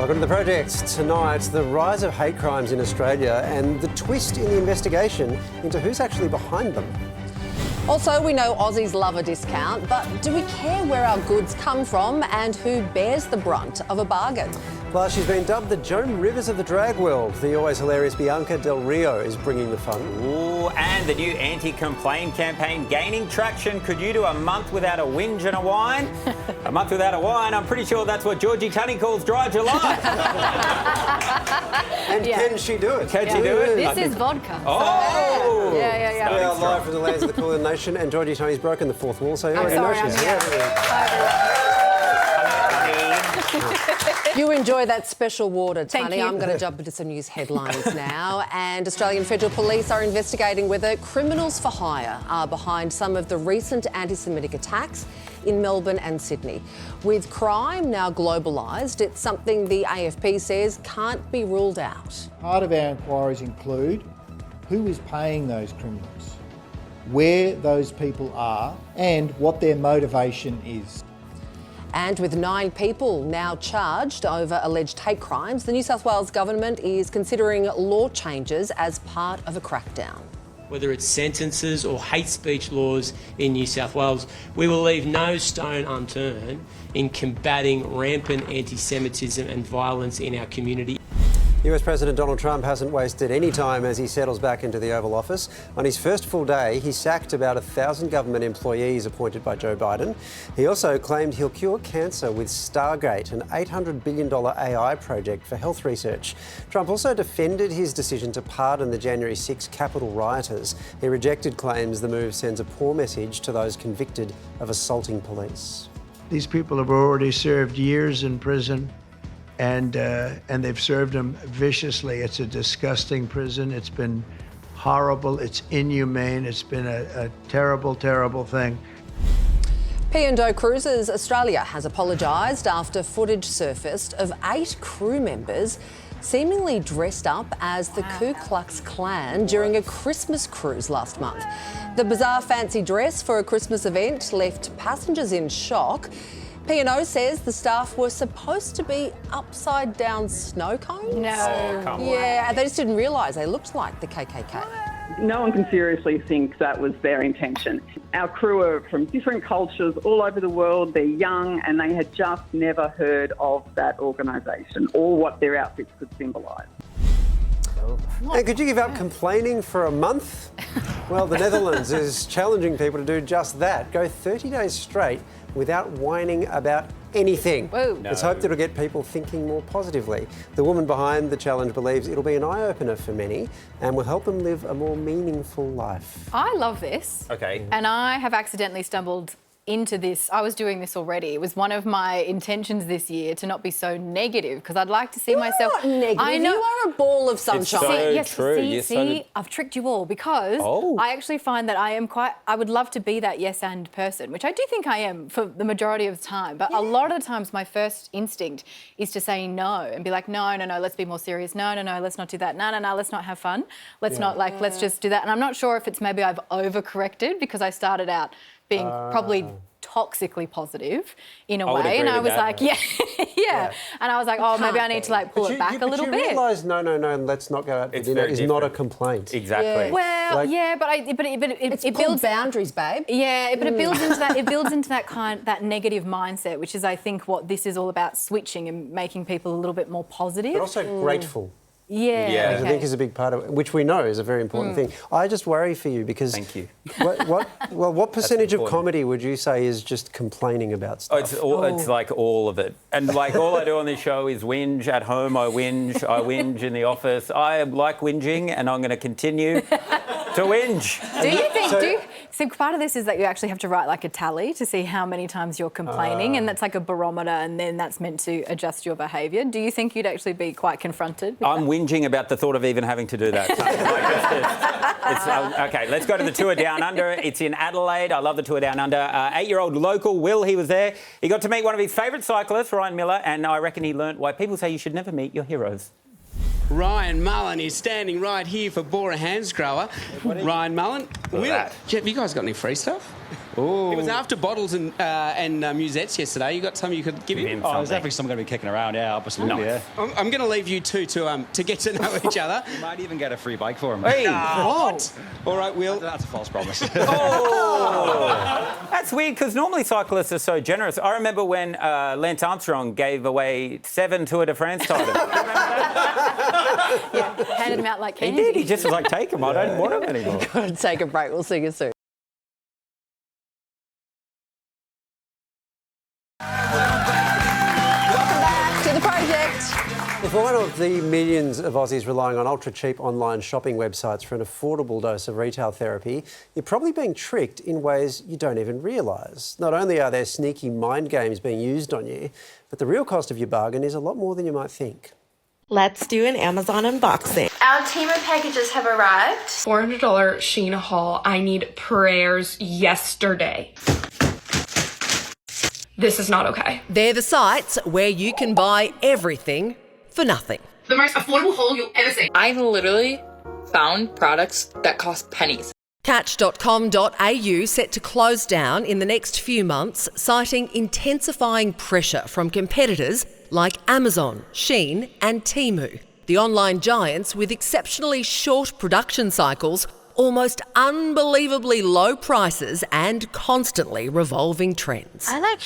Welcome to The Project. Tonight, the rise of hate crimes in Australia and the twist in the investigation into who's actually behind them. Also, we know Aussies love a discount, but do we care where our goods come from and who bears the brunt of a bargain? Plus, she's been dubbed the Joan Rivers of the drag world. The always hilarious Bianca Del Rio is bringing the fun. Ooh, and the new anti-complain campaign gaining traction. Could you do a month without a whinge and a whine? A month without a whine, I'm pretty sure that's what Georgie Tunney calls dry July. And can she do it? Can she do it? This is vodka. Oh! Yeah. We are live from the lands of the Kulin Nation, and Georgie Tunney's broken the fourth wall, so you're in sorry, motion. I'm here. Hi, You enjoy that special water, Thank Tony. you. I'm going to jump into some news headlines now. And Australian Federal Police are investigating whether criminals for hire are behind some of the recent anti-Semitic attacks in Melbourne and Sydney. With crime now globalised, it's something the AFP says can't be ruled out. Part of our inquiries include who is paying those criminals, where those people are, and what their motivation is. And with 9 people now charged over alleged hate crimes, the New South Wales government is considering law changes as part of a crackdown. Whether it's sentences or hate speech laws in New South Wales, we will leave no stone unturned in combating rampant anti-Semitism and violence in our community. US President Donald Trump hasn't wasted any time as he settles back into the Oval Office. On his first full day, he sacked about 1,000 government employees appointed by Joe Biden. He also claimed he'll cure cancer with Stargate, an $800 billion AI project for health research. Trump also defended his decision to pardon the January 6 Capitol rioters. He rejected claims the move sends a poor message to those convicted of assaulting police. These people have already served years in prison. And they've served them viciously. It's a disgusting prison. It's been horrible. It's inhumane. It's been a terrible, terrible thing. P&O Cruises Australia has apologised after footage surfaced of 8 crew members seemingly dressed up as the Ku Klux Klan during a Christmas cruise last month. The bizarre fancy dress for a Christmas event left passengers in shock. P&O says the staff were supposed to be upside-down snow cones. No. Oh, come on. Yeah, they just didn't realise they looked like the KKK. No one can seriously think that was their intention. Our crew are from different cultures all over the world. They're young and they had just never heard of that organisation or what their outfits could symbolise. And could you give up complaining for a month? Well, the Netherlands is challenging people to do just that. Go 30 days straight without whining about anything. Whoa. It's hoped it'll get people thinking more positively. The woman behind the challenge believes it'll be an eye-opener for many and will help them live a more meaningful life. I love this. Okay. And I have accidentally stumbled into this. I was doing this already. It was one of my intentions this year to not be so negative because I'd like to see myself. Not negative. I know. You are a ball of sunshine. so true. You're See, so- I've tricked you all because I actually find that I would love to be that yes and person, which I do think I am for the majority of the time. But a lot of the times my first instinct is to say no and be like, no, let's be more serious. No, let's not do that. No, let's not have fun. Let's not let's just do that. And I'm not sure if it's maybe I've overcorrected because I started out being probably toxically positive in a way, and I was like, yeah, and I was like, oh, maybe I need to pull it back a little bit. But you realise, no, let's not go out for dinner is not a complaint. Exactly. Yeah. Well, it builds builds boundaries, babe. Yeah, but it builds into that. It builds into that negative mindset, which is, I think, what this is all about: switching and making people a little bit more positive. But also grateful. Yeah, I think is a big part of it, which we know is a very important thing. I just worry for you because... Thank you. What percentage of comedy would you say is just complaining about stuff? It's like all of it. And all I do on this show is whinge. At home I whinge in the office. I like whinging and I'm going to continue to whinge. Do you think... So part of this is that you actually have to write a tally to see how many times you're complaining, and that's like a barometer, and then that's meant to adjust your behaviour. Do you think you'd actually be quite confronted with I'm whinging about the thought of even having to do that. Okay, let's go to the tour down under. It's in Adelaide. I love the tour down under. 8-year-old local Will, he was there. He got to meet one of his favourite cyclists, Ryan Miller, and I reckon he learnt why people say you should never meet your heroes. Ryan Mullen is standing right here for Bora Hansgrohe. Ryan Mullen, have you guys got any free stuff? It was after Bottles and Musettes yesterday. You got something you could give him? Oh, there's definitely something going to be kicking around. Yeah, absolutely. Nice. Yeah. I'm going to leave you two to get to know each other. You might even get a free bike for him. Hey. What? All right, Will. That's a false promise. That's weird because normally cyclists are so generous. I remember when Lance Armstrong gave away 7 Tour de France titles. Handed them out like He candy. did. He just was like, take them. I don't want them anymore. Gotta take a break. We'll see you soon. Welcome back to the project. If one of the millions of Aussies relying on ultra-cheap online shopping websites for an affordable dose of retail therapy, you're probably being tricked in ways you don't even realise. Not only are there sneaky mind games being used on you, but the real cost of your bargain is a lot more than you might think. Let's do an Amazon unboxing. Our Temu packages have arrived. $400 Shein haul. I need prayers yesterday. This is not okay. They're the sites where you can buy everything for nothing. The most affordable haul you'll ever see. I've literally found products that cost pennies. Catch.com.au set to close down in the next few months, citing intensifying pressure from competitors like Amazon, Shein and Temu, the online giants with exceptionally short production cycles, almost unbelievably low prices and constantly revolving trends. I like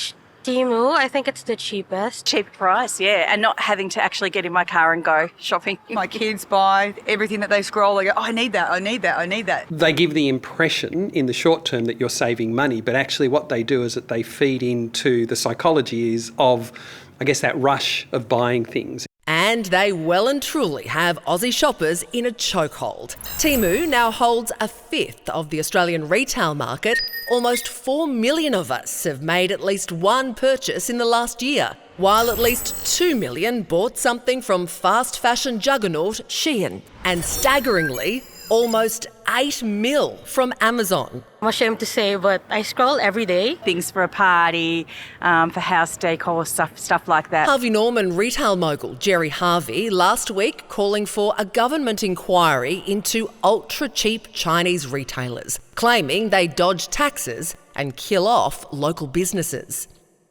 Temu. I think it's the cheapest. Cheap price, yeah, and not having to actually get in my car and go shopping. My kids buy everything that they scroll. They go, oh, I need that, I need that, I need that. They give the impression in the short term that you're saving money, but actually what they do is that they feed into the psychology of, I guess, that rush of buying things. And they well and truly have Aussie shoppers in a chokehold. Temu now holds a fifth of the Australian retail market. Almost 4 million of us have made at least one purchase in the last year, while at least 2 million bought something from fast fashion juggernaut Shein. And staggeringly, almost 8 mil from Amazon. I'm ashamed to say, but I scroll every day. Things for a party, for house decor, stuff like that. Harvey Norman retail mogul Gerry Harvey last week calling for a government inquiry into ultra-cheap Chinese retailers, claiming they dodge taxes and kill off local businesses.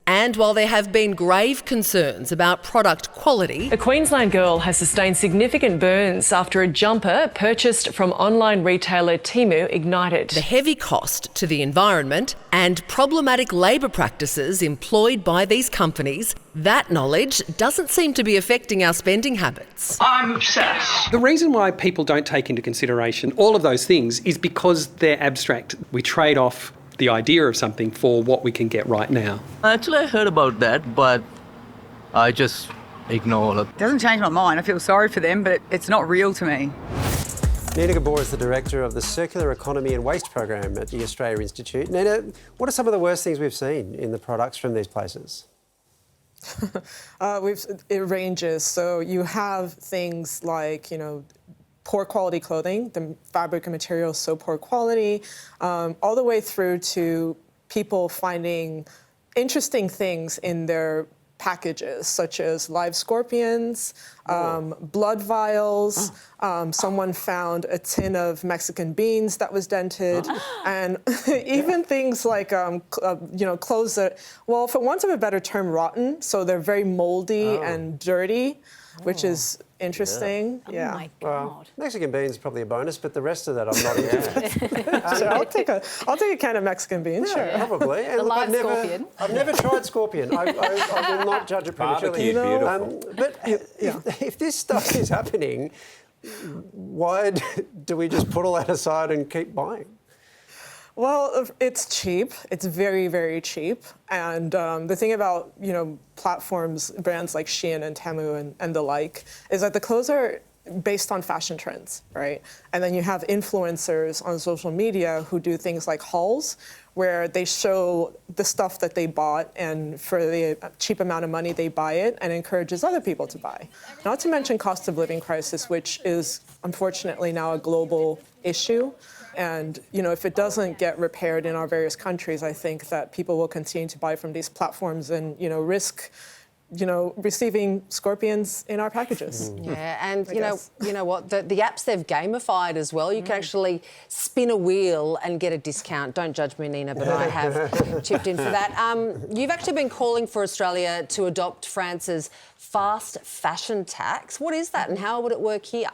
And while there have been grave concerns about product quality, a Queensland girl has sustained significant burns after a jumper purchased from online retailer Temu ignited. The heavy cost to the environment and problematic labour practices employed by these companies, that knowledge doesn't seem to be affecting our spending habits. I'm obsessed. The reason why people don't take into consideration all of those things is because they're abstract. We trade off the idea of something for what we can get right now. Actually, I heard about that, but I just ignore it. It doesn't change my mind. I feel sorry for them, but it's not real to me. Nina Gabor is the director of the Circular Economy and Waste Program at the Australia Institute. Nina, what are some of the worst things we've seen in the products from these places? It ranges. So you have things like, poor quality clothing, the fabric and material is so poor quality, all the way through to people finding interesting things in their packages, such as live scorpions, blood vials. Someone found a tin of Mexican beans that was dented, and even things like, clothes that, well, for want of a better term, rotten. So they're very moldy and dirty, which is interesting. Yeah. Oh my God. Well, Mexican beans is probably a bonus, but the rest of that I'm not into. Sure, I'll take a can of Mexican beans. Yeah, sure. probably. And The live scorpion. I've never tried scorpion. I will not judge it prematurely. Barbecue, beautiful. But if this stuff is happening, why do we just put all that aside and keep buying? Well, it's cheap. It's very, very cheap. And the thing about, platforms, brands like Shein and Temu and the like, is that the clothes are based on fashion trends, right? And then you have influencers on social media who do things like hauls, where they show the stuff that they bought, and for the cheap amount of money they buy it, and encourages other people to buy. Not to mention cost of living crisis, which is unfortunately now a global issue. And, if it doesn't get repaired in our various countries, I think that people will continue to buy from these platforms and, risk receiving scorpions in our packages. Yeah, and you know what? The apps, they've gamified as well. You can actually spin a wheel and get a discount. Don't judge me, Nina, but I have chipped in for that. You've actually been calling for Australia to adopt France's fast fashion tax. What is that and how would it work here?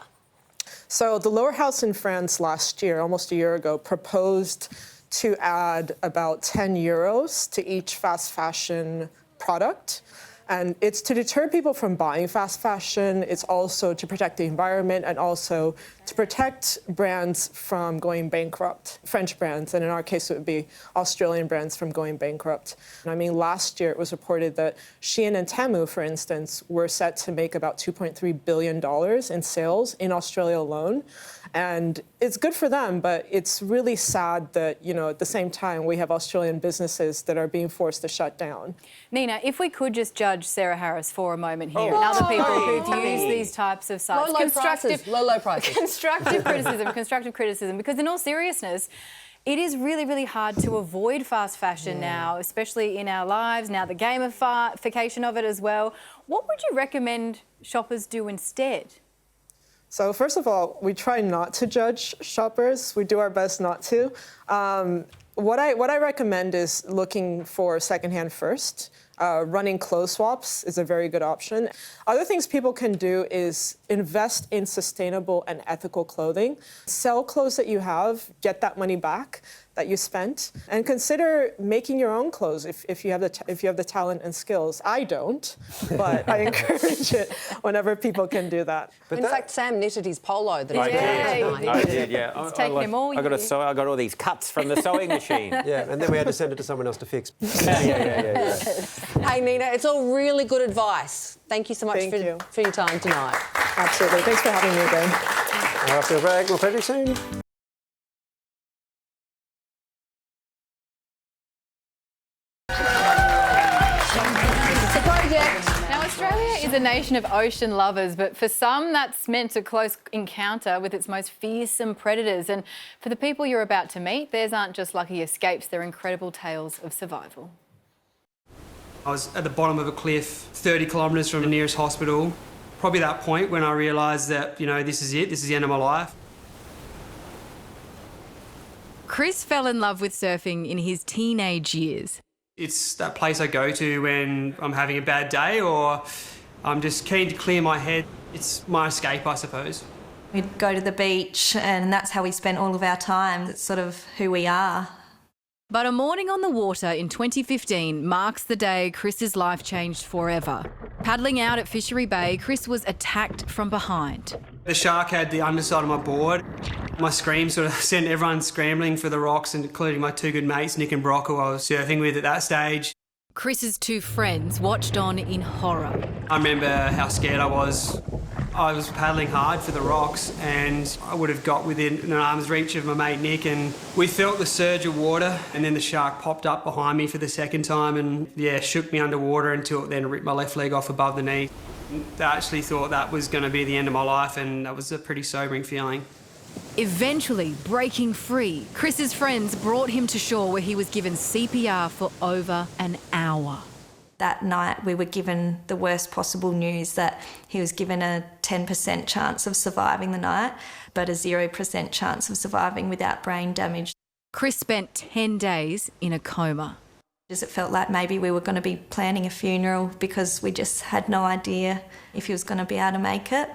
So the lower house in France last year, almost a year ago, proposed to add about €10 to each fast fashion product. And it's to deter people from buying fast fashion. It's also to protect the environment and also to protect brands from going bankrupt, French brands, and in our case it would be Australian brands from going bankrupt. I mean, last year it was reported that Shein and Temu, for instance, were set to make about $2.3 billion in sales in Australia alone. And it's good for them, but it's really sad that, at the same time, we have Australian businesses that are being forced to shut down. Nina, if we could just judge Sarah Harris for a moment here and other people who've used these types of sites. Low prices. Constructive criticism, because in all seriousness, it is really, really hard to avoid fast fashion now, especially in our lives, now the gamification of it as well. What would you recommend shoppers do instead? So first of all, we try not to judge shoppers. We do our best not to. What I recommend is looking for secondhand first. Running clothes swaps is a very good option. Other things people can do is invest in sustainable and ethical clothing. Sell clothes that you have, get that money back that you spent, and consider making your own clothes if you have the talent and skills. I don't, but I encourage it whenever people can do that. But in fact, Sam knitted his polo that I did, yeah. It's taken him all year. I got all these cuts from the sewing machine. Yeah, and then we had to send it to someone else to fix. Yeah. Hey, Nina, it's all really good advice. Thank you so much for your time tonight. Absolutely. Thanks for having me again. After a break, we'll see you soon. Now, Australia is a nation of ocean lovers, but for some that's meant a close encounter with its most fearsome predators. And for the people you're about to meet, theirs aren't just lucky escapes, they're incredible tales of survival. I was at the bottom of a cliff, 30 kilometres from the nearest hospital. Probably that point when I realised that, this is it, this is the end of my life. Chris fell in love with surfing in his teenage years. It's that place I go to when I'm having a bad day or I'm just keen to clear my head. It's my escape, I suppose. We'd go to the beach and that's how we spent all of our time. It's sort of who we are. But a morning on the water in 2015 marks the day Chris's life changed forever. Paddling out at Fishery Bay, Chris was attacked from behind. The shark had the underside of my board. My scream sort of sent everyone scrambling for the rocks, including my two good mates, Nick and Brock, who I was surfing with at that stage. Chris's two friends watched on in horror. I remember how scared I was. I was paddling hard for the rocks and I would have got within an arm's reach of my mate Nick, and we felt the surge of water, and then the shark popped up behind me for the second time and shook me underwater until it then ripped my left leg off above the knee. I actually thought that was going to be the end of my life, and that was a pretty sobering feeling. Eventually breaking free, Chris's friends brought him to shore where he was given CPR for over an hour. That night we were given the worst possible news that he was given a 10% chance of surviving the night, but a 0% chance of surviving without brain damage. Chris spent 10 days in a coma. It felt like maybe we were going to be planning a funeral because we just had no idea if he was going to be able to make it.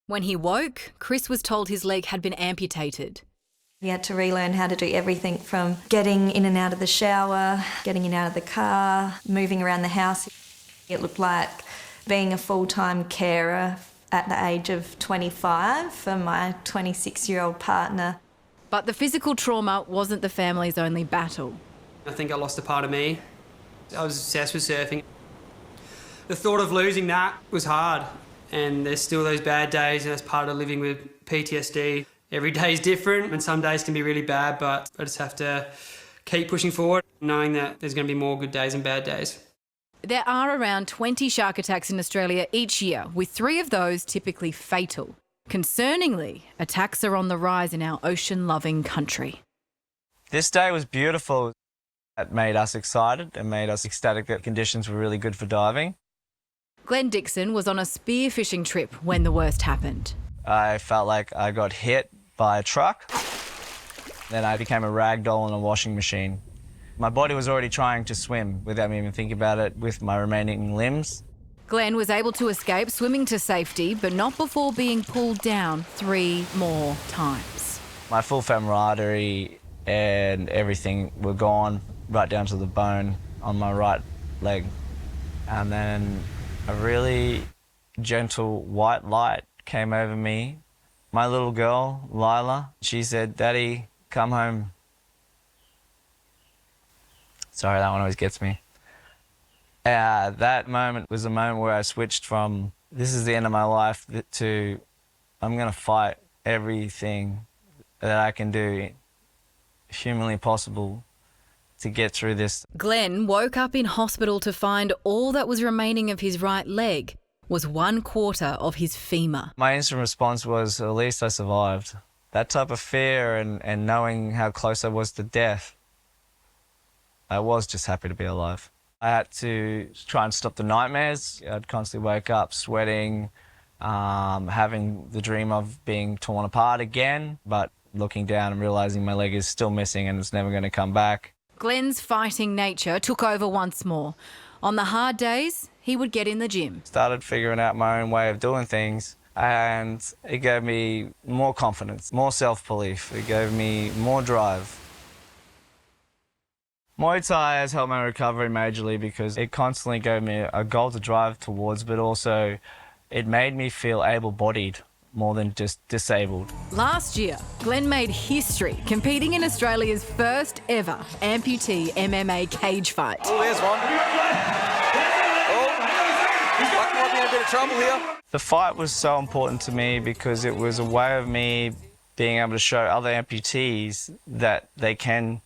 When he woke, Chris was told his leg had been amputated. He had to relearn how to do everything from getting in and out of the shower, getting in and out of the car, moving around the house. It looked like being a full-time carer at the age of 25 for my 26-year-old partner. But the physical trauma wasn't the family's only battle. I think I lost a part of me. I was obsessed with surfing. The thought of losing that was hard, and there's still those bad days, and that's part of living with PTSD. Every day is different and some days can be really bad, but I just have to keep pushing forward, knowing that there's going to be more good days and bad days. There are around 20 shark attacks in Australia each year, with 3 of those typically fatal. Concerningly, attacks are on the rise in our ocean-loving country. This day was beautiful. It made us excited and made us ecstatic that conditions were really good for diving. Glenn Dixon was on a spearfishing trip when the worst happened. I felt like I got hit by a truck. Then I became a rag doll in a washing machine. My body was already trying to swim without me even thinking about it with my remaining limbs. Glenn was able to escape swimming to safety, but not before being pulled down 3 more times. My full femoral artery and everything were gone, right down to the bone on my right leg. And then a really gentle white light came over me. My little girl, Lila, she said, "Daddy, come home." Sorry, that one always gets me. That moment was a moment where I switched from this is the end of my life to I'm going to fight everything that I can do humanly possible to get through this. Glenn woke up in hospital to find all that was remaining of his right leg was 1/4 of his femur. My instant response was, at least I survived. That type of fear and knowing how close I was to death, I was just happy to be alive. I had to try and stop the nightmares. I'd constantly wake up sweating, having the dream of being torn apart again, but looking down and realising my leg is still missing and it's never going to come back. Glenn's fighting nature took over once more. On the hard days, he would get in the gym. Started figuring out my own way of doing things, and it gave me more confidence, more self-belief. It gave me more drive. Muay Thai has helped my recovery majorly because it constantly gave me a goal to drive towards, but also it made me feel able-bodied more than just disabled. Last year, Glenn made history competing in Australia's first ever amputee MMA cage fight. Oh, there's one. Oh, might be in a bit of trouble here. The fight was so important to me because it was a way of me being able to show other amputees that they can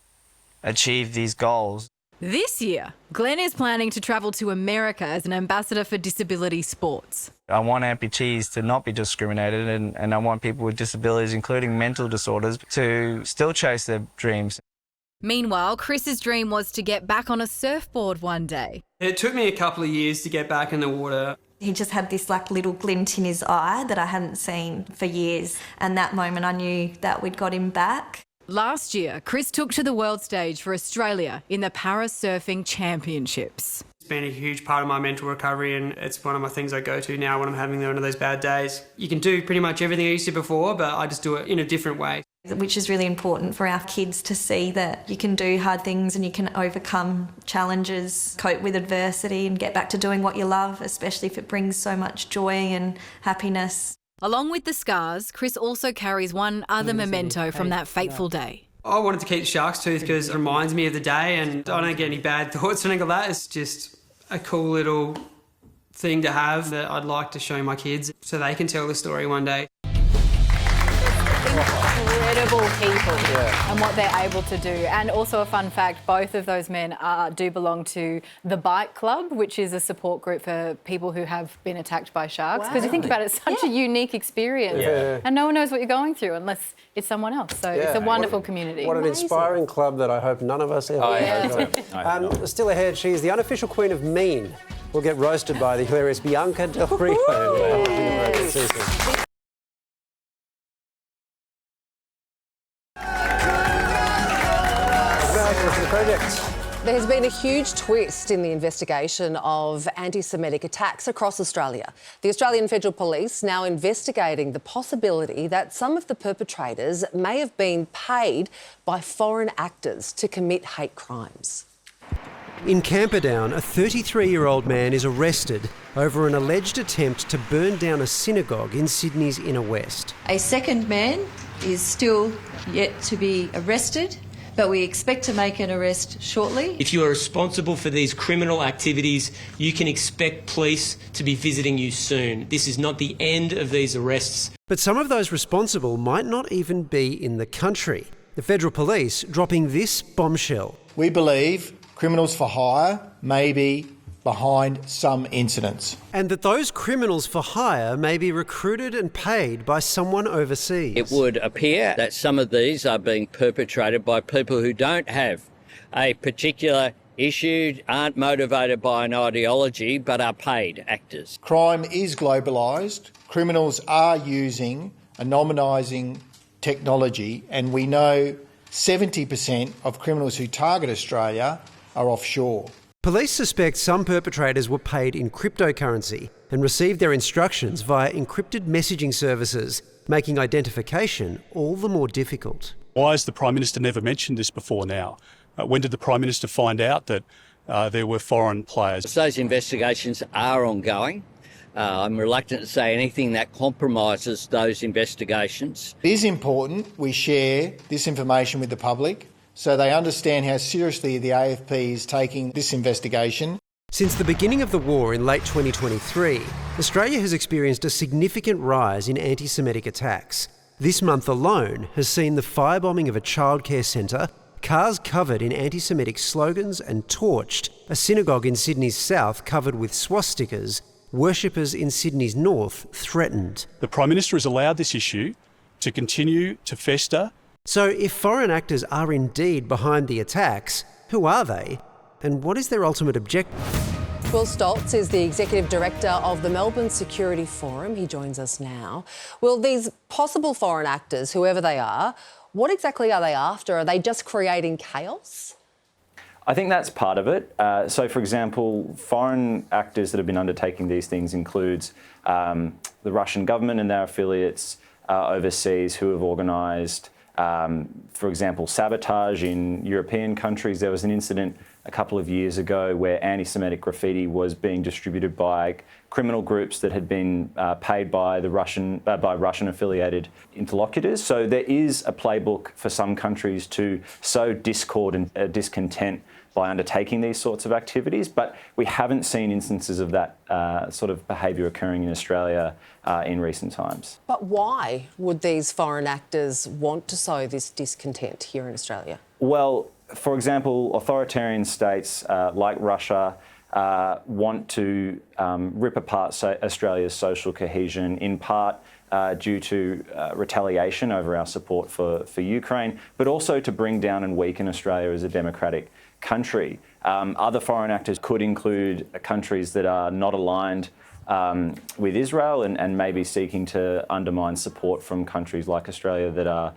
achieve these goals. This year, Glenn is planning to travel to America as an ambassador for disability sports. I want amputees to not be discriminated, and I want people with disabilities, including mental disorders, to still chase their dreams. Meanwhile, Chris's dream was to get back on a surfboard one day. It took me a couple of years to get back in the water. He just had this little glint in his eye that I hadn't seen for years, and that moment I knew that we'd got him back. Last year, Chris took to the world stage for Australia in the Para Surfing Championships. It's been a huge part of my mental recovery, and it's one of my things I go to now when I'm having one of those bad days. You can do pretty much everything I used to before, but I just do it in a different way. Which is really important for our kids to see that you can do hard things and you can overcome challenges, cope with adversity and get back to doing what you love, especially if it brings so much joy and happiness. Along with the scars, Chris also carries one other memento from that fateful day. I wanted to keep the shark's tooth because it reminds me of the day, and I don't get any bad thoughts or anything like that. It's just a cool little thing to have that I'd like to show my kids so they can tell the story one day. Incredible people and what they're able to do. And also a fun fact, both of those men do belong to the Bite Club, which is a support group for people who have been attacked by sharks. Because you think about it, it's such a unique experience. And no one knows what you're going through unless it's someone else. So it's a wonderful community. What an inspiring club that I hope none of us ever join. Still ahead, she's the unofficial queen of mean. We'll get roasted by the hilarious Bianca Del Rio. There has been a huge twist in the investigation of anti-Semitic attacks across Australia. The Australian Federal Police now investigating the possibility that some of the perpetrators may have been paid by foreign actors to commit hate crimes. In Camperdown, a 33-year-old man is arrested over an alleged attempt to burn down a synagogue in Sydney's inner west. A second man is still yet to be arrested, but we expect to make an arrest shortly. If you are responsible for these criminal activities, you can expect police to be visiting you soon. This is not the end of these arrests. But some of those responsible might not even be in the country. The Federal Police dropping this bombshell. We believe criminals for hire may be behind some incidents. And that those criminals for hire may be recruited and paid by someone overseas. It would appear that some of these are being perpetrated by people who don't have a particular issued aren't motivated by an ideology but are paid actors. Crime is globalised. Criminals are using anonymising technology, and we know 70% of criminals who target Australia are offshore. Police suspect some perpetrators were paid in cryptocurrency and received their instructions via encrypted messaging services, making identification all the more difficult. Why has the Prime Minister never mentioned this before now? When did the Prime Minister find out that there were foreign players? Those investigations are ongoing. I'm reluctant to say anything that compromises those investigations. It is important we share this information with the public so they understand how seriously the AFP is taking this investigation. Since the beginning of the war in late 2023, Australia has experienced a significant rise in anti-Semitic attacks. This month alone has seen the firebombing of a childcare centre, cars covered in anti-Semitic slogans and torched, a synagogue in Sydney's south covered with swastikas, worshippers in Sydney's north threatened. The Prime Minister has allowed this issue to continue to fester. So if foreign actors are indeed behind the attacks, who are they? And what is their ultimate objective? Will Stoltz is the Executive Director of the Melbourne Security Forum. He joins us now. Will, these possible foreign actors, whoever they are, what exactly are they after? Are they just creating chaos? I think that's part of it. So, for example, foreign actors that have been undertaking these things includes the Russian government and their affiliates overseas who have organised, for example, sabotage in European countries. There was an incident a couple of years ago where anti-Semitic graffiti was being distributed by criminal groups that had been paid by the Russian-affiliated interlocutors. So there is a playbook for some countries to sow discord and discontent by undertaking these sorts of activities, but we haven't seen instances of that sort of behaviour occurring in Australia in recent times. But why would these foreign actors want to sow this discontent here in Australia? Well, for example, authoritarian states like Russia want to rip apart Australia's social cohesion, in part due to retaliation over our support for Ukraine, but also to bring down and weaken Australia as a democratic country. Other foreign actors could include countries that are not aligned with Israel and maybe seeking to undermine support from countries like Australia that are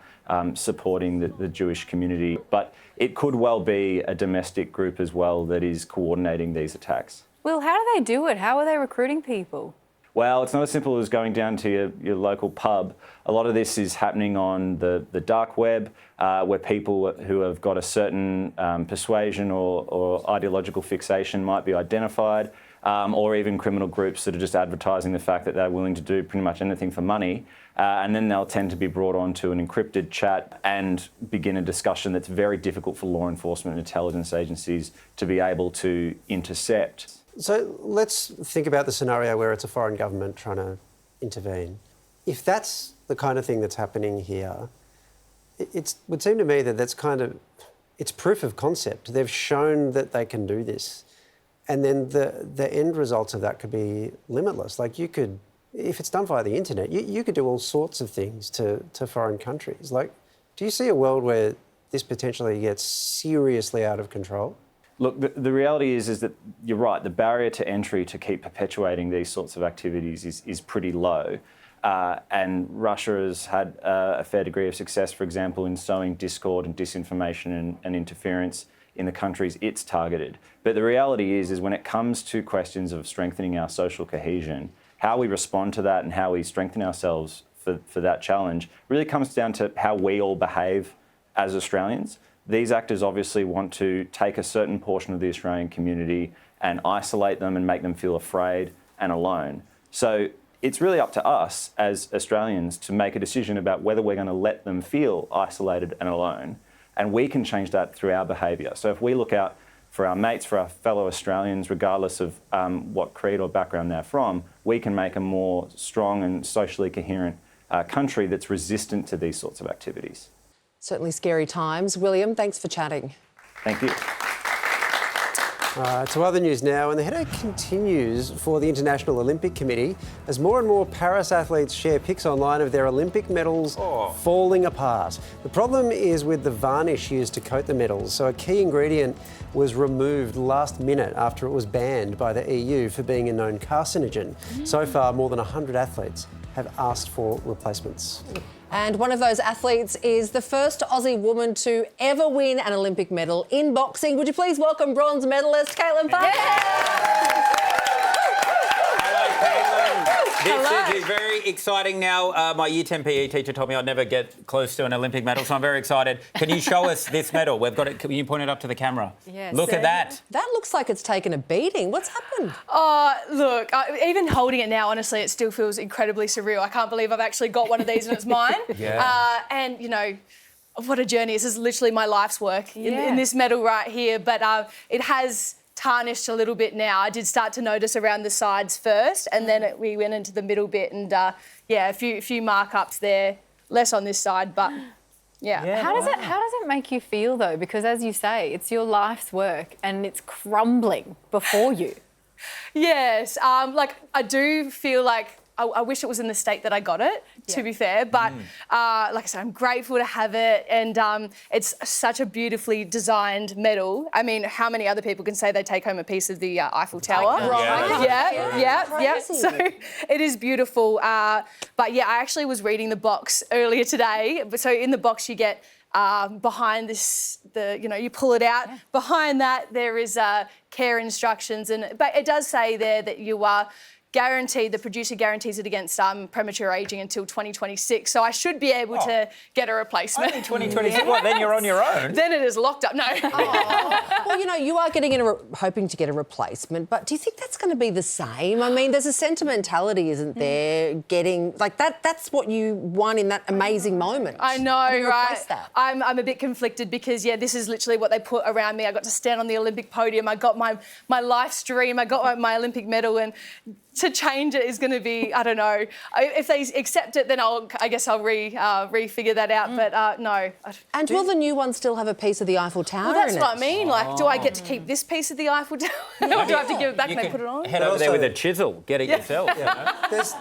supporting the Jewish community. But it could well be a domestic group as well that is coordinating these attacks. Will, how do they do it? How are they recruiting people? Well, it's not as simple as going down to your local pub. A lot of this is happening on the dark web, where people who have got a certain persuasion or ideological fixation might be identified, or even criminal groups that are just advertising the fact that they're willing to do pretty much anything for money. And then they'll tend to be brought onto an encrypted chat and begin a discussion that's very difficult for law enforcement and intelligence agencies to be able to intercept. So let's think about the scenario where it's a foreign government trying to intervene. If that's the kind of thing that's happening here, it would seem to me that it's proof of concept. They've shown that they can do this. And then the end results of that could be limitless. Like you could, if it's done via the internet, you could do all sorts of things to foreign countries. Like, do you see a world where this potentially gets seriously out of control? Look, the reality is that you're right. The barrier to entry to keep perpetuating these sorts of activities is pretty low. And Russia has had a fair degree of success, for example, in sowing discord and disinformation and interference in the countries it's targeted. But the reality is when it comes to questions of strengthening our social cohesion, how we respond to that and how we strengthen ourselves for that challenge really comes down to how we all behave as Australians. These actors obviously want to take a certain portion of the Australian community and isolate them and make them feel afraid and alone. So it's really up to us as Australians to make a decision about whether we're going to let them feel isolated and alone. And we can change that through our behaviour. So if we look out for our mates, for our fellow Australians, regardless of what creed or background they're from, we can make a more strong and socially coherent country that's resistant to these sorts of activities. Certainly scary times. William, thanks for chatting. Thank you. To other news now, and the headache continues for the International Olympic Committee as more and more Paris athletes share pics online of their Olympic medals falling apart. The problem is with the varnish used to coat the medals, so a key ingredient was removed last minute after it was banned by the EU for being a known carcinogen. So far, more than 100 athletes have asked for replacements. And one of those athletes is the first Aussie woman to ever win an Olympic medal in boxing. Would you please welcome bronze medalist Caitlin Parker? This is very exciting now. My Year 10 PE teacher told me I'd never get close to an Olympic medal, so I'm very excited. Can you show us this medal? We've got it. Can you point it up to the camera? Yes. Look at that. That looks like it's taken a beating. What's happened? Oh, look, even holding it now, honestly, it still feels incredibly surreal. I can't believe I've actually got one of these and it's mine. And, you know, what a journey. This is literally my life's work in this medal right here. But it has tarnished a little bit now. I did start to notice around the sides first, and then we went into the middle bit, and a few mark-ups there, less on this side, but yeah. How does it make you feel though? Because as you say, it's your life's work and it's crumbling before you. Yes, like I do feel like I wish it was in the state that I got it, to be fair. But like I said, I'm grateful to have it. And it's such a beautifully designed medal. I mean, how many other people can say they take home a piece of the Eiffel Tower? Yeah. So it is beautiful. But yeah, I actually was reading the box earlier today. So in the box you get behind this, you pull it out. Yeah. Behind that there is care instructions. But it does say there that you are guaranteed, the producer guarantees it against premature ageing until 2026. So I should be able to get a replacement. Only 2026? Well, then you're on your own. Then it is locked up. No. Well, you are hoping to get a replacement, but do you think that's going to be the same? I mean, there's a sentimentality, isn't there? Getting, like, that's what you won in that amazing moment. I know, right? That? I'm a bit conflicted because, this is literally what they put around me. I got to stand on the Olympic podium. I got my life's dream. I got my Olympic medal, and to change it is going to be, I don't know. If they accept it, then I guess I'll refigure that out. But no. And will the new one still have a piece of the Eiffel Tower? Well, that's what I mean. Like, do I get to keep this piece of the Eiffel Tower, or do I have to give it back and they put it on? Head over there with a chisel, get it yourself.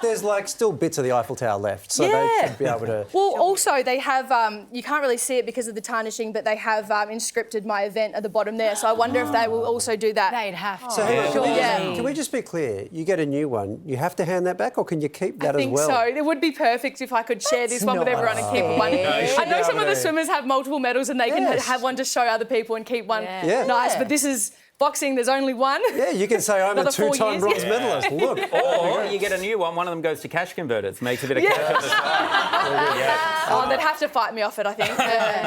There's like still bits of the Eiffel Tower left, so they should be able to. Well, also they have. You can't really see it because of the tarnishing, but they have inscripted my event at the bottom there. So I wonder if they will also do that. They'd have to. So can we just be clear? You get a new one, you have to hand that back, or can you keep that as well? I think so. It would be perfect if I could share this one with everyone and keep one. I know some of the swimmers have multiple medals and they can have one to show other people and keep one nice, but this is boxing, there's only one. Yeah, you can say I'm a two-time bronze medalist. Look. Or you get a new one of them goes to cash converters, makes a bit of cash on the side. They'd have to fight me off it, I think.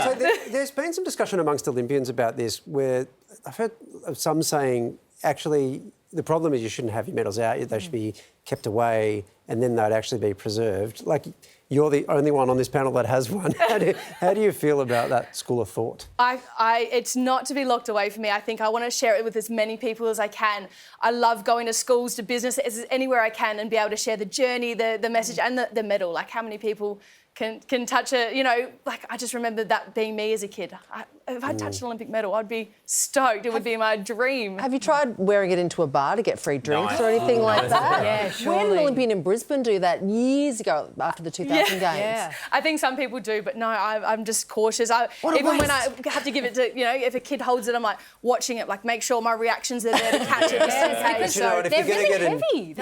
So there's been some discussion amongst Olympians about this where I've heard some saying, actually, the problem is you shouldn't have your medals out, they should be kept away and then they'd actually be preserved. Like, you're the only one on this panel that has one. How do you feel about that school of thought? It's not to be locked away from me. I think I want to share it with as many people as I can. I love going to schools, to businesses, anywhere I can and be able to share the journey, the message and the medal. Like, how many people can touch it, like I just remember that being me as a kid. If I touched an Olympic medal, I'd be stoked. It would be my dream. Have you tried wearing it into a bar to get free drinks or anything like that? Yeah, surely. We had an Olympian in Brisbane do that years ago after the 2000 Games. Yeah. I think some people do, but no, I'm just cautious. Even when I have to give it to, if a kid holds it, I'm like watching it, like make sure my reactions are there to catch it. Because they're really heavy.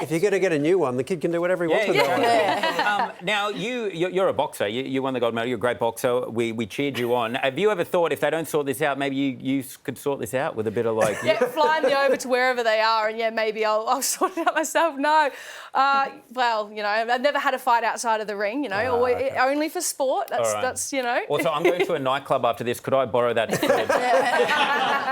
If you're going to get a new one, the kid can do whatever he wants with it. Now, you're a boxer. You won the gold medal. You're a great boxer. We cheered you on. Have you ever thought if they don't sort this out, maybe you could sort this out with a bit of like... flying me over to wherever they are and maybe I'll sort it out myself. No. Well, I've never had a fight outside of the ring, only for sport. That's Also, I'm going to a nightclub after this. Could I borrow that for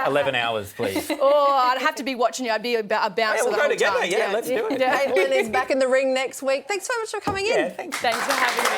11 hours, please? Oh, I'd have to be watching you. I'd be a bouncer we'll the whole together. time. Yeah, let's do it. Caitlin is back in the ring next week. Thanks so much for coming in. Yeah, thanks. Thanks for having me.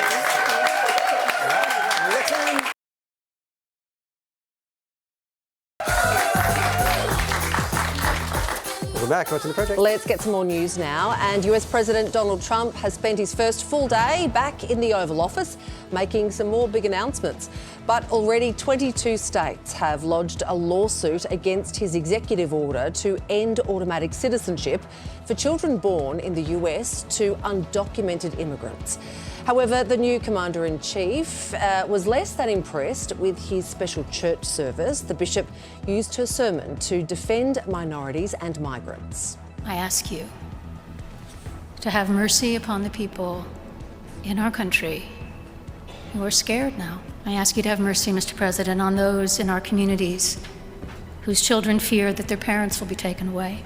Welcome back. What's in the project? Let's get some more news now. And US President Donald Trump has spent his first full day back in the Oval Office, making some more big announcements. But already 22 states have lodged a lawsuit against his executive order to end automatic citizenship for children born in the US to undocumented immigrants. However, the new Commander-in-Chief was less than impressed with his special church service. The bishop used her sermon to defend minorities and migrants. I ask you to have mercy upon the people in our country who are scared now. I ask you to have mercy, Mr. President, on those in our communities whose children fear that their parents will be taken away.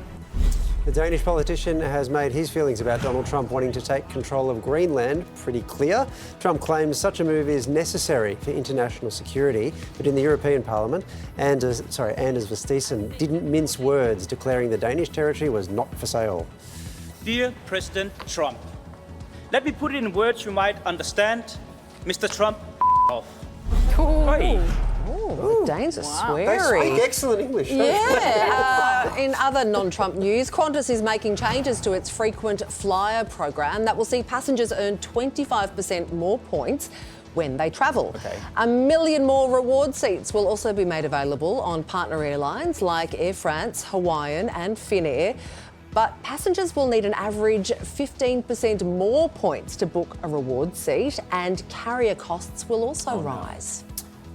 The Danish politician has made his feelings about Donald Trump wanting to take control of Greenland pretty clear. Trump claims such a move is necessary for international security, but in the European Parliament, Anders Vestisen didn't mince words, declaring the Danish territory was not for sale. Dear President Trump, let me put it in words you might understand. Mr. Trump, off. The Danes are swearing. They speak excellent English. Yeah. In other non-Trump news, Qantas is making changes to its frequent flyer program that will see passengers earn 25% more points when they travel. Okay. 1 million more reward seats will also be made available on partner airlines like Air France, Hawaiian and Finnair. But passengers will need an average 15% more points to book a reward seat, and carrier costs will also rise.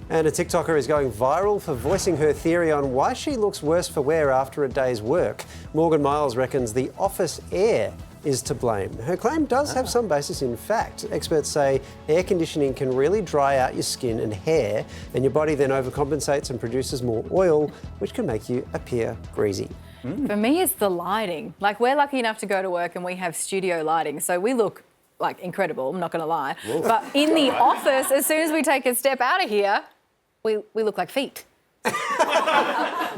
And a TikToker is going viral for voicing her theory on why she looks worse for wear after a day's work. Morgan Miles reckons the office air is to blame. Her claim does have some basis in fact. Experts say air conditioning can really dry out your skin and hair, and your body then overcompensates and produces more oil, which can make you appear greasy. For me, it's the lighting. Like, we're lucky enough to go to work and we have studio lighting, so we look like incredible, I'm not going to lie. Whoa. But in the office, as soon as we take a step out of here, we look like feet.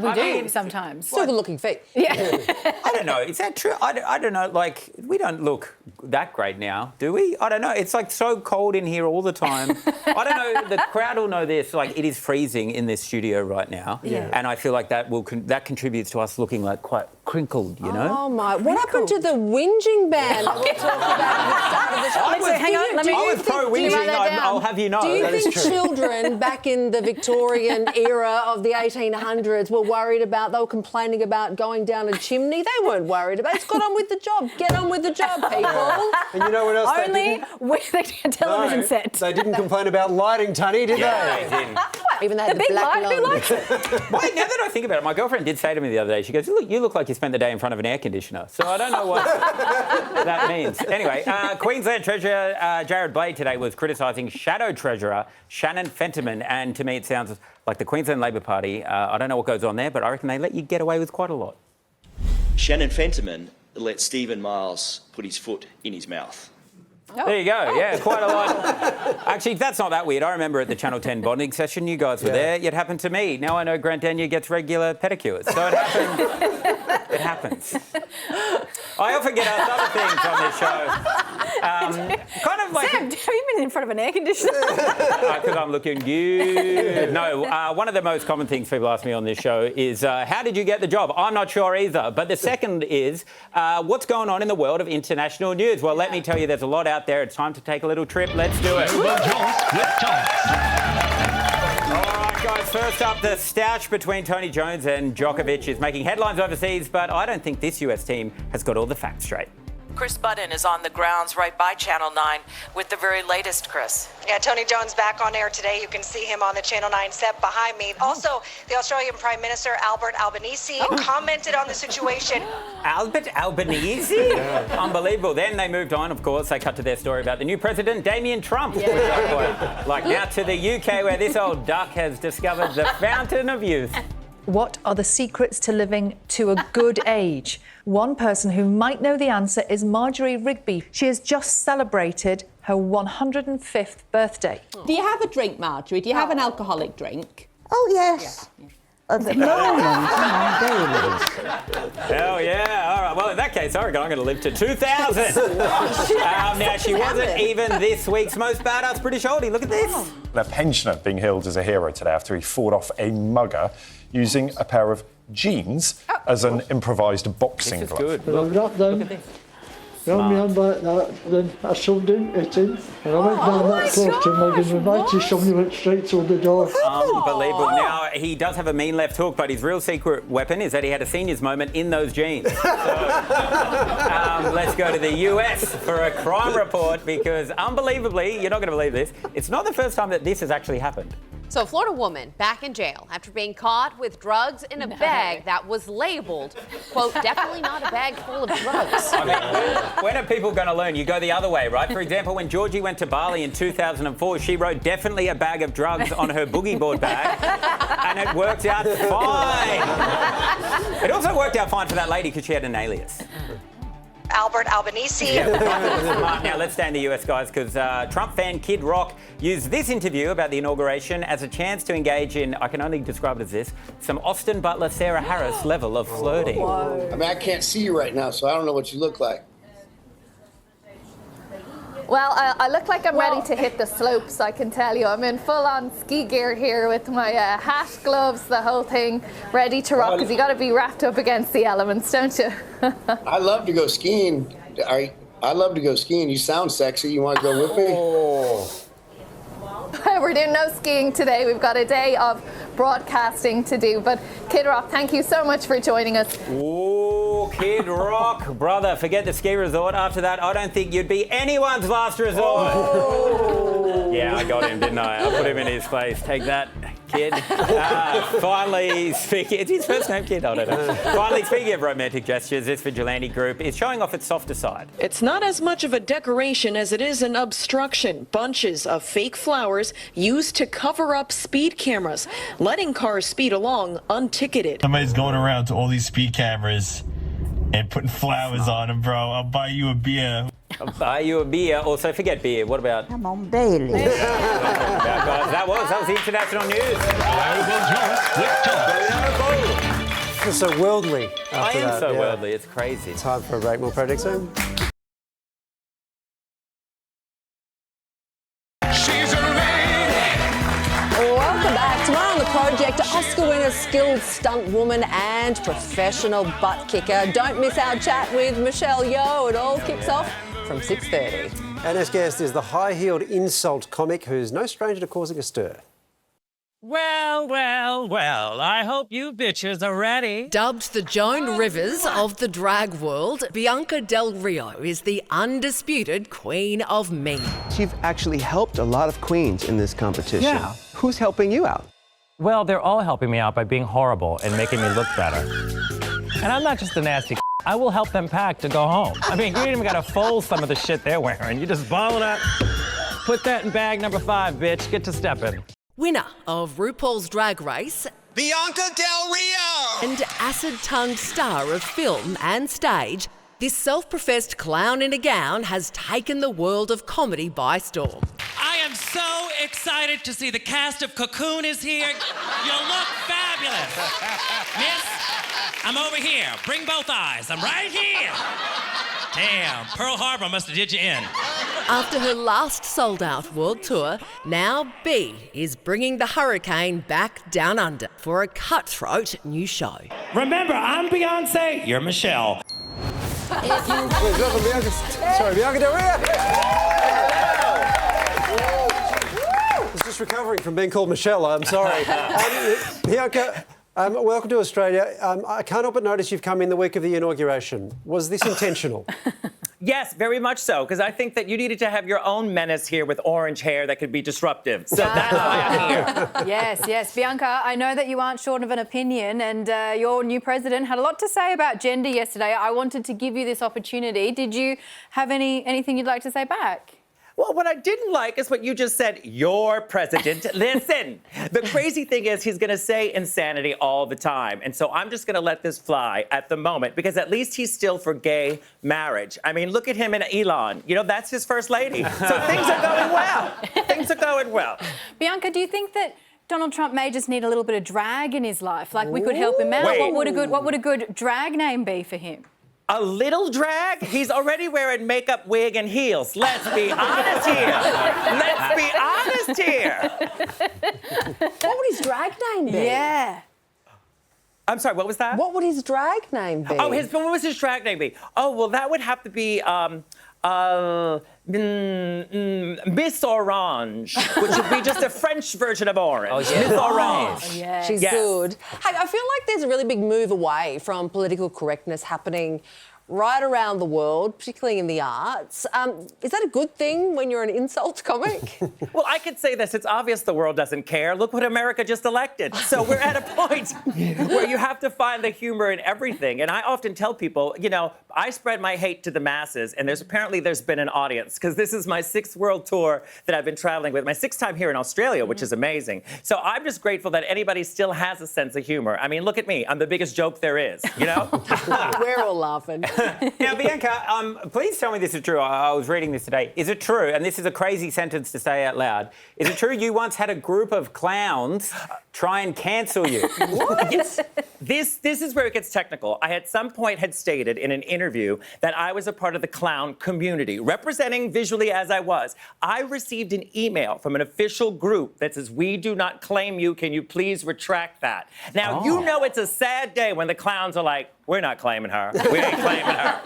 We do sometimes. Still good-looking feet. Yeah. I don't know. Is that true? I don't know. Like, we don't look that great now, do we? I don't know. It's like so cold in here all the time. I don't know. The crowd will know this. Like, it is freezing in this studio right now. Yeah. And I feel like that contributes to us looking like quite crinkled, you know? Oh my! What happened to the whinging ban that we talked about at the start of the show? Hang on, let me. I was pro-whinging. I'll have you know. Do you that is think true. children back in the Victorian era of the 1800s were worried about? They were complaining about going down a chimney. They weren't worried about. It's got on with the job. Get on with the job, people. And you know what else they Only didn't? with the television set. They didn't complain about lighting, Tunny, did Yeah, they? they didn't. Even they had The big black light, who lung. likes it? Wait, now that I think about it, my girlfriend did say to me the other day, she goes, "Look, you look like you spent the day in front of an air conditioner." So I don't know what that means. Anyway, Queensland Treasurer Jared Blade today was criticising Shadow Treasurer Shannon Fentiman, and to me it sounds like the Queensland Labor Party. I don't know what goes on there, but I reckon they let you get away with quite a lot. Shannon Fentiman let Stephen Miles put his foot in his mouth. There you go. Yeah, quite a lot. Actually, that's not that weird. I remember at the Channel 10 bonding session, you guys were there. It happened to me. Now I know Grant Denyer gets regular pedicures. So it happens. It happens. I often get asked other things on this show. Kind of like... Sam, have you been in front of an air conditioner? Because I'm looking good. No, one of the most common things people ask me on this show is, how did you get the job? I'm not sure either. But the second is, what's going on in the world of international news? Well, let me tell you, there's a lot out there. It's time to take a little trip. Let's do it. All right, guys, first up, the stoush between Tony Jones and Djokovic is making headlines overseas, but I don't think this US team has got all the facts straight. Chris Budden is on the grounds right by Channel 9 with the very latest, Chris. Yeah, Tony Jones back on air today. You can see him on the Channel 9 set behind me. Also, the Australian Prime Minister, Albert Albanese, commented on the situation. Albert Albanese? Unbelievable. Then they moved on, of course. They cut to their story about the new president, Damien Trump. Yeah. Like now to the UK, where this old duck has discovered the fountain of youth. What are the secrets to living to a good age? One person who might know the answer is Marjorie Rigby. She has just celebrated her 105th birthday. Do you have a drink, Marjorie? Do you have an alcoholic drink? Oh, yes. Yeah. No. Hell yeah. All right. Well, in that case, I reckon I'm going to live to 2000. Now, she wasn't even this week's most badass British oldie. Look at this. A pensioner being hailed as a hero today after he fought off a mugger using a pair of jeans as an improvised boxing glove. Good. Look at this. Round me hand like that, then I shoved it in, and I went down that close to Megan, and Mighty shoved went straight through the door. Unbelievable. Now, he does have a mean left hook, but his real secret weapon is that he had a seniors moment in those jeans. So, let's go to the US for a crime report, because unbelievably, you're not going to believe this, it's not the first time that this has actually happened. So a Florida woman back in jail after being caught with drugs in a bag that was labelled, quote, definitely not a bag full of drugs. I mean, when are people going to learn? You go the other way, right? For example, when Georgie went to Bali in 2004, she wrote definitely a bag of drugs on her boogie board bag, and it worked out fine. It also worked out fine for that lady because she had an alias. Albert Albanese. Now, let's stay in the US, guys, because Trump fan Kid Rock used this interview about the inauguration as a chance to engage in, I can only describe it as this, some Austin Butler, Sarah Harris level of flirting. I mean, I can't see you right now, so I don't know what you look like. Well, I look like I'm ready to hit the slopes, I can tell you. I'm in full-on ski gear here with my hat, gloves, the whole thing, ready to rock, because you got to be wrapped up against the elements, don't you? I love to go skiing. I love to go skiing. You sound sexy. You want to go with me? We're doing no skiing today. We've got a day of broadcasting to do. But Kid Rock, thank you so much for joining us. Ooh, Kid Rock, brother, forget the ski resort. After that, I don't think you'd be anyone's last resort. Oh. Yeah, I got him, didn't I? I put him in his place. Take that, Kid. Finally, speaking, it's his first name, Kid, I don't know. Finally, speaking of romantic gestures, this vigilante group is showing off its softer side. It's not as much of a decoration as it is an obstruction. Bunches of fake flowers used to cover up speed cameras, letting cars speed along unticketed. Somebody's going around to all these speed cameras and putting flowers on them, bro. I'll buy you a beer. I'll buy you a beer. Also, forget beer. What about? Come on, Bailey. Guys, that was the international news. It's so worldly. I am so worldly. It's crazy. Time for a break. More Project Zoom. Welcome back. Tomorrow on The Project, Oscar winner, skilled stunt woman and professional butt kicker. Don't miss our chat with Michelle Yeoh. It all kicks off from 6:30. Our next guest is the high-heeled insult comic who's no stranger to causing a stir. Well, I hope you bitches are ready. Dubbed the Joan Rivers of the drag world, Bianca Del Rio is the undisputed queen of mean. You've actually helped a lot of queens in this competition. Yeah. Who's helping you out? Well, they're all helping me out by being horrible and making me look better. And I'm not just a nasty I will help them pack to go home. I mean, you ain't even got to fold some of the shit they're wearing. You just ball it up, put that in bag number 5, bitch. Get to stepping. Winner of RuPaul's Drag Race, Bianca Del Rio! And acid-tongued star of film and stage, this self-professed clown in a gown has taken the world of comedy by storm. I am so excited to see the cast of Cocoon is here. You look fabulous. Miss, I'm over here. Bring both eyes. I'm right here. Damn, Pearl Harbor must have did you in. After her last sold-out world tour, now B is bringing the hurricane back down under for a cutthroat new show. Remember, I'm Beyonce. You're Michelle. Bianca Del Rio. I was just recovering from being called Michelle. I'm sorry. Bianca, welcome to Australia. I can't help but notice you've come in the week of the inauguration. Was this intentional? Yes, very much so, because I think that you needed to have your own menace here with orange hair that could be disruptive. So that's why I'm here. Yes. Bianca, I know that you aren't short of an opinion, and your new president had a lot to say about gender yesterday. I wanted to give you this opportunity. Did you have anything you'd like to say back? Well, what I didn't like is what you just said, your president. Listen, the crazy thing is he's going to say insanity all the time. And so I'm just going to let this fly at the moment because at least he's still for gay marriage. I mean, look at him and Elon. You know, that's his first lady. So things are going well. Things are going well. Bianca, do you think that Donald Trump may just need a little bit of drag in his life? Like we could help him out? What would a good drag name be for him? A little drag? He's already wearing makeup, wig, and heels. Let's be honest here. Let's be honest here. What would his drag name be? Yeah. I'm sorry, what was that? What would his drag name be? Oh, what was his drag name be? Oh, well, that would have to be Miss Orange, which would be just a French version of orange. Oh, yeah. Miss Orange. Oh, yeah. She's good. Hey, I feel like there's a really big move away from political correctness happening right around the world, particularly in the arts. Is that a good thing when you're an insult comic? Well, I could say this. It's obvious the world doesn't care. Look what America just elected. So we're at a point where you have to find the humor in everything. And I often tell people, you know, I spread my hate to the masses, and there's been an audience, because this is my 6th world tour that I've been traveling with, my 6th time here in Australia, which is amazing. So I'm just grateful that anybody still has a sense of humor. I mean, look at me. I'm the biggest joke there is, you know? We're all laughing. Now, Bianca, please tell me this is true. I was reading this today. Is it true, and this is a crazy sentence to say out loud, is it true you once had a group of clowns try and cancel you? What? Yes. This is where it gets technical. I at some point had stated in an interview that I was a part of the clown community, representing visually as I was. I received an email from an official group that says, "We do not claim you. Can you please retract that?" Now, you know it's a sad day when the clowns are like, "We're not claiming her. We ain't claiming her."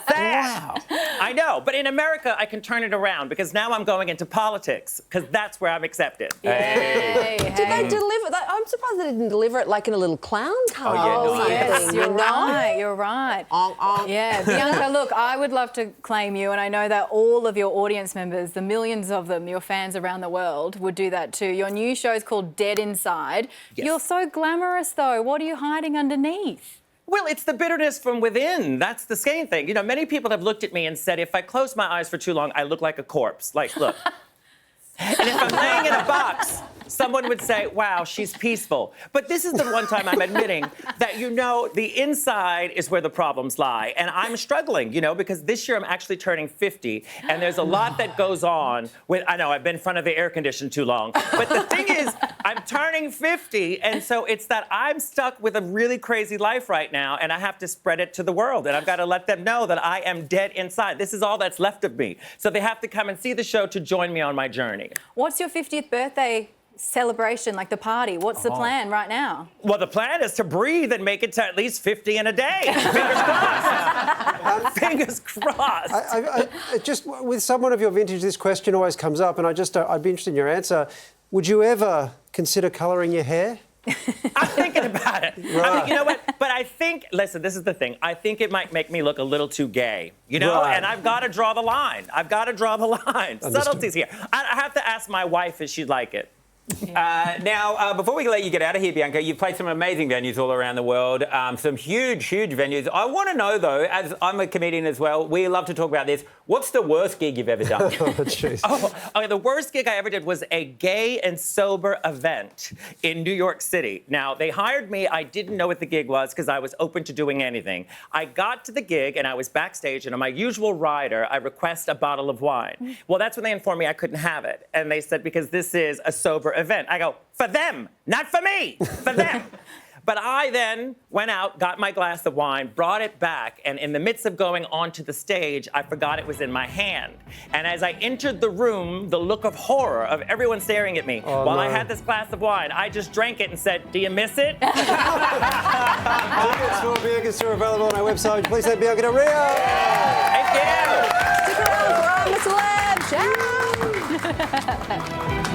Sad. Wow. I know, but in America, I can turn it around because now I'm going into politics because that's where I'm accepted. Hey. Did they deliver that? I'm surprised they didn't deliver it like in a little clown car. Oh, yes, you're right. You're right. Yeah, Bianca, look, I would love to claim you, and I know that all of your audience members, the millions of them, your fans around the world, would do that too. Your new show is called Dead Inside. Yes. You're so glamorous, though. What are you hiding underneath? Well, it's the bitterness from within. That's the same thing. You know, many people have looked at me and said, if I close my eyes for too long, I look like a corpse. Like, look. And if I'm laying in a box, someone would say, wow, she's peaceful. But this is the one time I'm admitting that, you know, the inside is where the problems lie. And I'm struggling, you know, because this year I'm actually turning 50, and there's a lot that goes on with, I know, I've been in front of the air conditioner too long. But the thing is, I'm turning 50, and so it's that I'm stuck with a really crazy life right now, and I have to spread it to the world. And I've got to let them know that I am dead inside. This is all that's left of me. So they have to come and see the show to join me on my journey. What's your 50th birthday celebration, like the party? What's the plan right now? Well, the plan is to breathe and make it to at least 50 in a day. Fingers crossed. Fingers crossed. I just, with someone of your vintage, this question always comes up, and I'd be interested in your answer. Would you ever consider colouring your hair? I'm thinking about it. Right. I mean, you know what? But I think, listen, this is the thing. I think it might make me look a little too gay, you know? Right. And I've got to draw the line. I've got to draw the line. Understood. Subtleties here. I have to ask my wife if she'd like it. Now, before we let you get out of here, Bianca, you've played some amazing venues all around the world, some huge, huge venues. I want to know, though, as I'm a comedian as well, we love to talk about this. What's the worst gig you've ever done? Okay, the worst gig I ever did was a gay and sober event in New York City. Now, they hired me. I didn't know what the gig was because I was open to doing anything. I got to the gig, and I was backstage, and on my usual rider, I request a bottle of wine. Well, that's when they informed me I couldn't have it. And they said, because this is a sober event. I go, for them, not for me, for them. But I then went out, got my glass of wine, brought it back, and in the midst of going onto the stage, I forgot it was in my hand. And as I entered the room, the look of horror of everyone staring at me, while I had this glass of wine, I just drank it and said, do you miss it? Tickets for Bianca's tour available on our website. Please thank Bianca Del Rio. Thank you. Stick around for our Miss Lab. Ciao.